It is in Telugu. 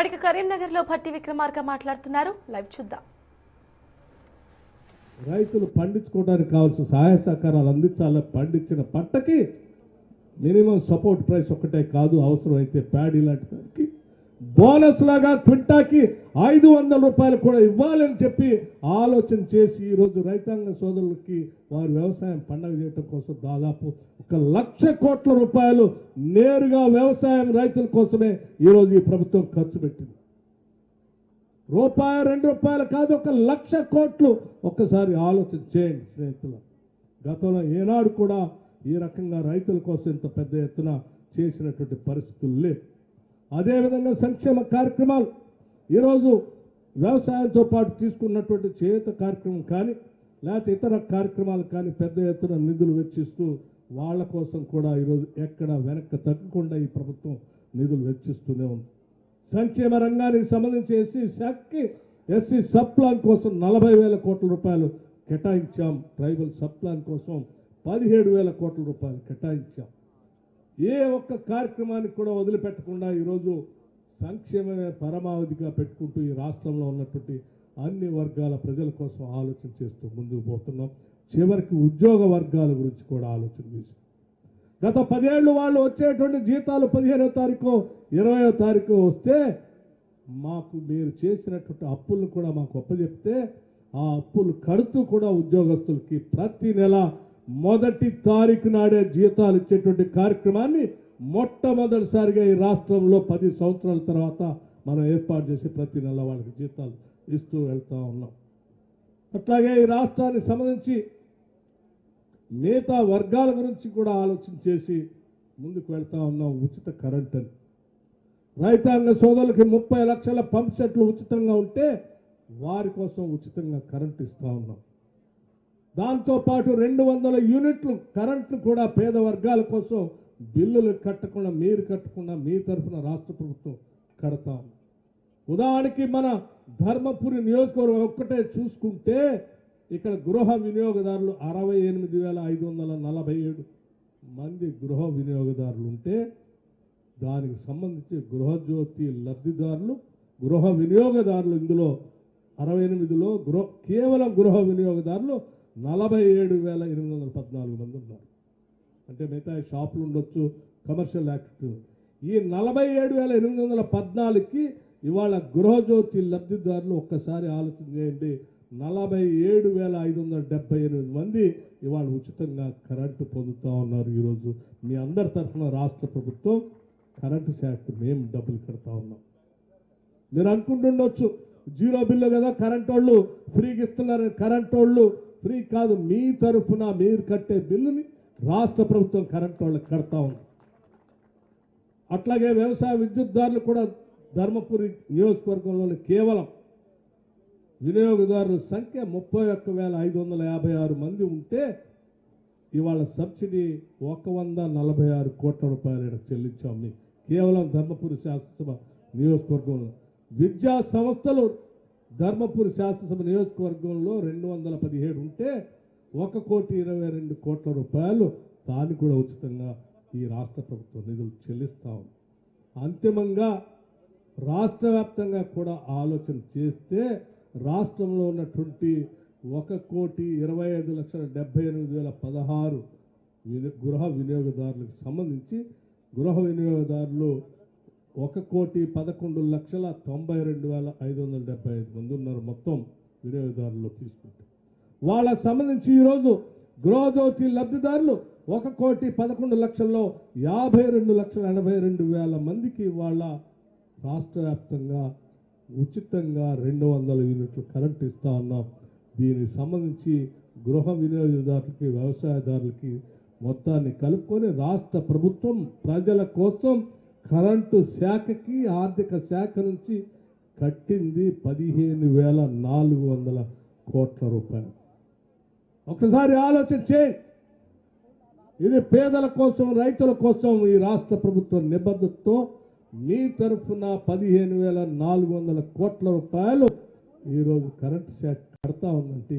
మడిక కరీంనగర్ లో భట్టి విక్రమార్క మాట్లాడుతున్నారు. లైవ్ చూద్దాం. రైతులు పండించుకోవడానికి కావాల్సిన సహాయ సహకారాలు అందించాలి. పండించిన పంటకి మినిమం సపోర్ట్ ప్రైస్ ఒక్కటే కాదు, అవసరం అయితే ప్యాడీ లాంటి దానికి బోనస్ లాగా క్వింటాకి 500 రూపాయలు కూడా ఇవ్వాలని చెప్పి ఆలోచన చేసి ఈరోజు రైతాంగ సోదరులకి వారి వ్యవసాయం పండగ చేయడం కోసం దాదాపు 1,00,000 కోట్ల రూపాయలు నేరుగా వ్యవసాయం రైతుల కోసమే ఈరోజు ఈ ప్రభుత్వం ఖర్చు పెట్టింది. రూపాయి 2 రూపాయలు కాదు, 1,00,000 కోట్లు. ఒక్కసారి ఆలోచన చేయండి స్నేహితులు. గతంలో ఏనాడు కూడా ఈ రకంగా రైతుల కోసం ఇంత పెద్ద ఎత్తున చేసినటువంటి పరిస్థితులు లేవు. అదేవిధంగా సంక్షేమ కార్యక్రమాలు ఈరోజు వ్యవసాయంతో పాటు తీసుకున్నటువంటి చేయూత కార్యక్రమం కానీ లేకపోతే ఇతర కార్యక్రమాలు కానీ పెద్ద ఎత్తున నిధులు వెచ్చిస్తూ వాళ్ళ కోసం కూడా ఈరోజు ఎక్కడ వెనక్కి తగ్గకుండా ఈ ప్రభుత్వం నిధులు వెచ్చిస్తూనే ఉంది. సంక్షేమ రంగానికి సంబంధించి ఎస్సీ శాఖకి ఎస్సీ సబ్ ప్లాన్ కోసం 40,000 కోట్ల రూపాయలు కేటాయించాం. ట్రైబల్ సబ్ ప్లాన్ కోసం 17,000 కోట్ల రూపాయలు కేటాయించాం. ఏ ఒక్క కార్యక్రమానికి కూడా వదిలిపెట్టకుండా ఈరోజు సంక్షేమమే పరమావధిగా పెట్టుకుంటూ ఈ రాష్ట్రంలో ఉన్నటువంటి అన్ని వర్గాల ప్రజల కోసం ఆలోచన చేస్తూ ముందుకు పోతున్నాం. చివరికి ఉద్యోగ వర్గాల గురించి కూడా ఆలోచన చేశాం. గత 10 ఏళ్ళు వాళ్ళు వచ్చేటువంటి జీతాలు 15వ తారీఖు 20వ తారీఖు వస్తే మాకు మీరు చేసినటువంటి అప్పులను కూడా మాకు అప్పచెప్తే ఆ అప్పులు కడుతూ కూడా ఉద్యోగస్తులకి ప్రతి నెల మొదటి తారీఖు నాడే జీతాలు ఇచ్చేటువంటి కార్యక్రమాన్ని మొట్టమొదటిసారిగా ఈ రాష్ట్రంలో 10 సంవత్సరాల తర్వాత మనం ఏర్పాటు చేసి ప్రతి నెల వాళ్ళకి జీతాలు ఇస్తూ వెళ్తూ ఉన్నాం. అట్లాగే ఈ రాష్ట్రానికి సంబంధించి మిగతా వర్గాల గురించి కూడా ఆలోచన చేసి ముందుకు వెళ్తూ ఉన్నాం. ఉచిత కరెంట్ అని రైతాంగ సోదరులకి 30 లక్షల పంప్ సెట్లు ఉచితంగా ఉంటే వారి కోసం ఉచితంగా కరెంట్ ఇస్తూ ఉన్నాం. దాంతోపాటు 200 యూనిట్లు కరెంట్లు కూడా పేద వర్గాల కోసం బిల్లులు కట్టకుండా మీరు కట్టకుండా మీ తరఫున రాష్ట్ర ప్రభుత్వం కడతాం. ఉదాహరణకి మన ధర్మపురి నియోజకవర్గం ఒక్కటే చూసుకుంటే ఇక్కడ గృహ వినియోగదారులు 68,547 మంది గృహ వినియోగదారులు ఉంటే దానికి సంబంధించి గృహజ్యోతి లబ్ధిదారులు గృహ వినియోగదారులు ఇందులో 68లో కేవలం గృహ వినియోగదారులు 47,814 మంది ఉన్నారు. అంటే మిగతా షాపులు ఉండొచ్చు, కమర్షియల్ యాక్టివిటీ. ఈ 47,814కి ఇవాళ గృహజ్యోతి లబ్ధిదారులు ఒక్కసారి ఆలోచన చేయండి. 47,578 మంది ఇవాళ ఉచితంగా కరెంటు పొందుతూ ఉన్నారు. ఈరోజు మీ అందరి తరఫున రాష్ట్ర ప్రభుత్వం కరెంటు శాఖకు మేము డబ్బులు కడతా ఉన్నాం. మీరు అనుకుంటుండొచ్చు జీరో బిల్లు కదా కరెంట్ వాళ్ళు ఫ్రీకి ఇస్తున్నారు. కరెంట్ వాళ్ళు ఫ్రీ కాదు, మీ తరఫున మీరు కట్టే బిల్లుని రాష్ట్ర ప్రభుత్వం కరెంట్ వాళ్ళకి కడతా ఉంది. అట్లాగే వ్యవసాయ విద్యుత్దారులు కూడా ధర్మపురి నియోజకవర్గంలోని కేవలం వినియోగదారుల సంఖ్య 31,556 మంది ఉంటే ఇవాళ సబ్సిడీ 146 కోట్ల రూపాయలు చెల్లించాం. మీకు కేవలం ధర్మపురి శాసనసభ నియోజకవర్గంలో విద్యా సంస్థలు ధర్మపురి శాసనసభ నియోజకవర్గంలో 217 ఉంటే 1,22 కోట్ల రూపాయలు దాన్ని కూడా ఉచితంగా ఈ రాష్ట్ర ప్రభుత్వం నిధులు చెల్లిస్తా ఉంది. అంతిమంగా రాష్ట్ర వ్యాప్తంగా కూడా ఆలోచన చేస్తే రాష్ట్రంలో ఉన్నటువంటి 1,25,78,016 గృహ వినియోగదారులకు సంబంధించి గృహ వినియోగదారులు 1,11,92,575 మంది ఉన్నారు మొత్తం వినియోగదారులు తీసుకుంటే. వాళ్ళకు సంబంధించి ఈరోజు గృహజ్యోతి లబ్ధిదారులు 1,11,00,000లో 52,82,000 మందికి వాళ్ళ రాష్ట్ర వ్యాప్తంగా ఉచితంగా 200 యూనిట్లు కరెంట్ ఇస్తా ఉన్నాం. దీనికి సంబంధించి గృహ వినియోగదారులకి వ్యవసాయదారులకి మొత్తాన్ని కలుపుకొని రాష్ట్ర ప్రభుత్వం ప్రజల కోసం కరెంటు శాఖకి ఆర్థిక శాఖ నుంచి కట్టింది 15,400 కోట్ల రూపాయలు. ఒకసారి ఆలోచన చేయండి. ఇది పేదల కోసం రైతుల కోసం ఈ రాష్ట్ర ప్రభుత్వం నిబద్ధతతో మీ తరఫున 15,400 కోట్ల రూపాయలు ఈరోజు కరెంటు శాఖ కడతా ఉందంటే